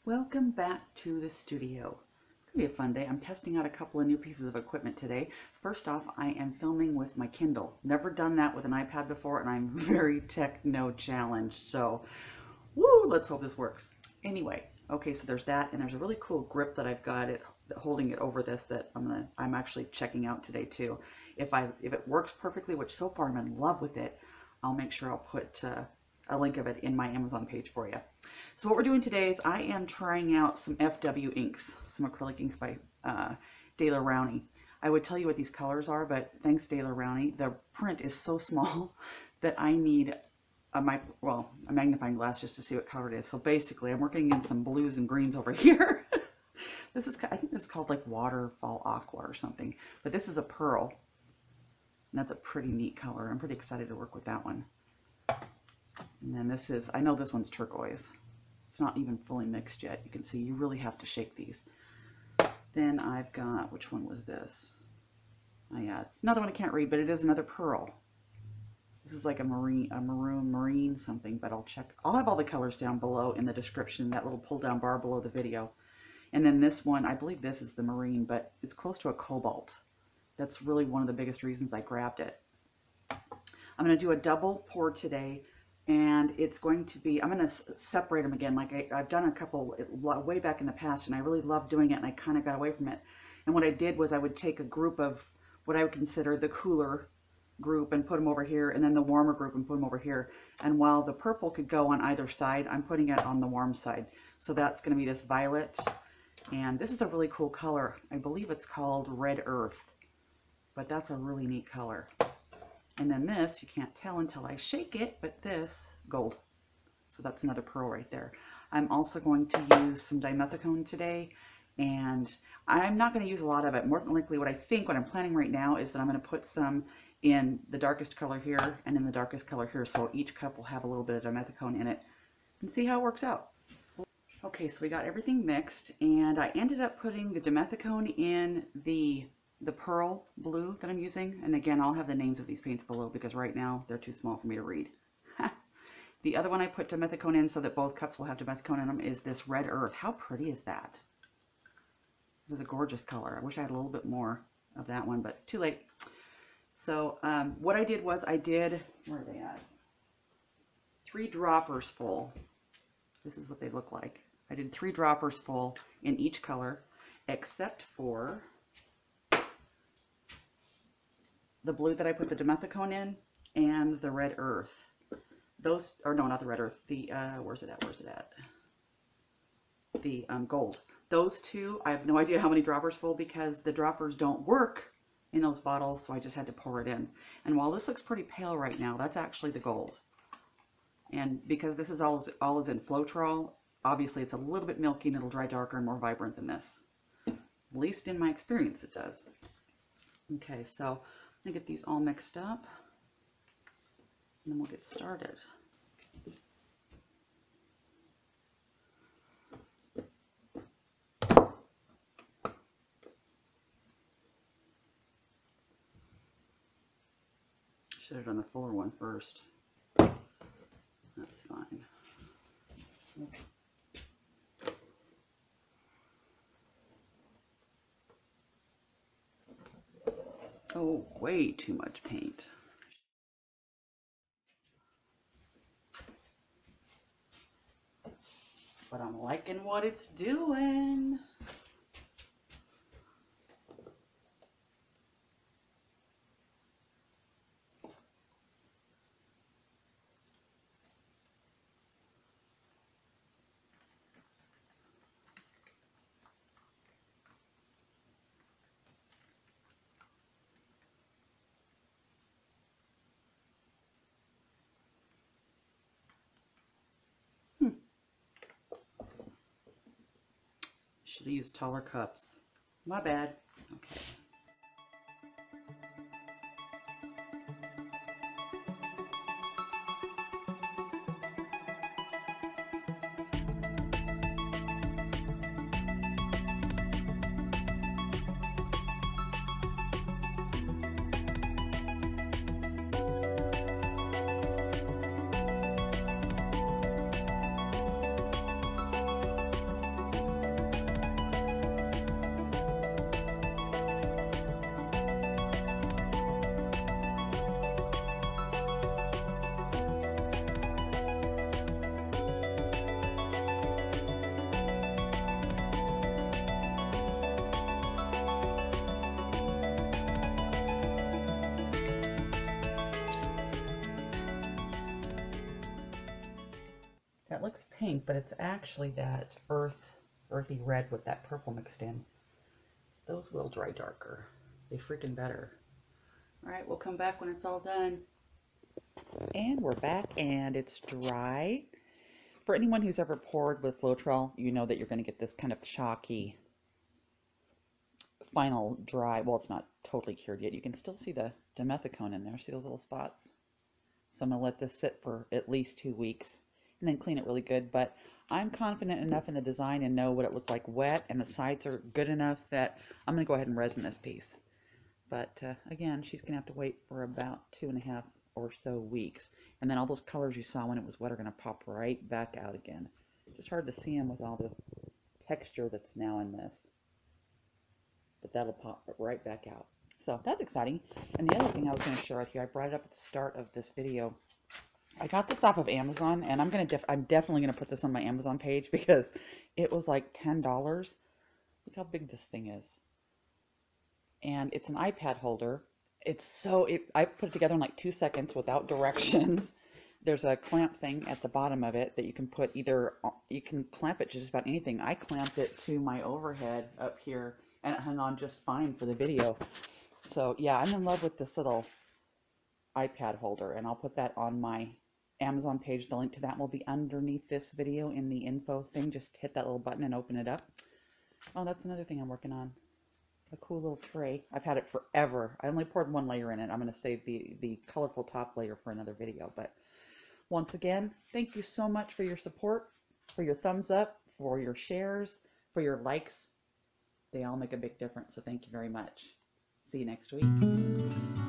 Welcome back to the studio. It's gonna be a fun day. I'm testing out a couple of new pieces of equipment today. First off, I am filming with my Kindle. Never done that with an iPad before, and I'm very techno challenged. So, woo, let's hope this works. Anyway, okay, so there's that, and there's a really cool grip that I've got it holding it over this that I'm actually checking out today too. If it works perfectly, which so far I'm in love with it, I'll make sure I'll put a link of it in my Amazon page for you. So what we're doing today is I am trying out some FW inks, some acrylic inks by Daler-Rowney. I would tell you what these colors are, but thanks Daler-Rowney, the print is so small that I need a magnifying glass just to see what color it is. So basically I'm working in some blues and greens over here. I think this is called like Waterfall Aqua or something, but this is a pearl, and that's a pretty neat color. I'm pretty excited to work with that one. And then this is, I know this one's turquoise. It's not even fully mixed yet. You can see you really have to shake these. Then I've got, which one was this? Oh yeah, it's another one I can't read, but it is another pearl. This is like a marine something, but I'll check. I'll have all the colors down below in the description, that little pull down bar below the video. And then this one, I believe this is the marine, but it's close to a cobalt. That's really one of the biggest reasons I grabbed it. I'm going to do a double pour today. And it's going to be, I'm going to separate them again. Like I've done a couple way back in the past, and I really loved doing it, and I kind of got away from it. And what I did was I would take a group of what I would consider the cooler group and put them over here, and then the warmer group and put them over here. And while the purple could go on either side, I'm putting it on the warm side. So that's going to be this violet. And this is a really cool color. I believe it's called Red Earth, but that's a really neat color. And then this, you can't tell until I shake it, but this, gold. So that's another pearl right there. I'm also going to use some dimethicone today, and I'm not going to use a lot of it. More than likely, what I'm planning right now is that I'm going to put some in the darkest color here and in the darkest color here, so each cup will have a little bit of dimethicone in it, and see how it works out. Okay, so we got everything mixed, and I ended up putting the dimethicone in the Pearl Blue that I'm using. And again, I'll have the names of these paints below because right now they're too small for me to read. The other one I put dimethicone in so that both cups will have dimethicone in them is this Red Earth. How pretty is that? It was a gorgeous color. I wish I had a little bit more of that one, but too late. So what I did was where are they at? 3 droppers full. This is what they look like. I did 3 droppers full in each color, except for the blue that I put the dimethicone in and the Red Earth. Those, or no, not the Red Earth, the, where's it at? The gold. Those two, I have no idea how many droppers full because the droppers don't work in those bottles, so I just had to pour it in. And while this looks pretty pale right now, that's actually the gold. And because this is all is in Floetrol, obviously it's a little bit milky and it'll dry darker and more vibrant than this. At least in my experience it does. Okay, so I'm going to get these all mixed up, and then we'll get started. Should have done the fuller one first. That's fine. Okay. Oh, way too much paint. But I'm liking what it's doing. Should have used taller cups. My bad. Okay. It looks pink, but it's actually that earthy red with that purple mixed in. Those will dry darker. They freaking better. All right, we'll come back when it's all done. And we're back, and it's dry. For anyone who's ever poured with Floetrol, you know that you're going to get this kind of chalky final dry. Well, it's not totally cured yet. You can still see the dimethicone in there. See those little spots? So I'm going to let this sit for at least 2 weeks and then clean it really good. But I'm confident enough in the design and know what it looked like wet, and the sides are good enough that I'm going to go ahead and resin this piece. But again, she's going to have to wait for about 2.5 or so weeks. And then all those colors you saw when it was wet are going to pop right back out again. Just hard to see them with all the texture that's now in this. But that'll pop right back out. So that's exciting. And the other thing I was going to share with you, I brought it up at the start of this video. I got this off of Amazon, and I'm definitely going to put this on my Amazon page because it was like $10. Look how big this thing is. And it's an iPad holder. I put it together in like 2 seconds without directions. There's a clamp thing at the bottom of it that you can put you can clamp it to just about anything. I clamped it to my overhead up here, and it hung on just fine for the video. So yeah, I'm in love with this little iPad holder, and I'll put that on my Amazon page. The link to that will be underneath this video in the info thing. Just hit that little button and open it up. Oh, that's another thing I'm working on. A cool little tray. I've had it forever. I only poured 1 layer in it. I'm going to save the colorful top layer for another video. But once again, thank you so much for your support, for your thumbs up, for your shares, for your likes. They all make a big difference, so thank you very much. See you next week.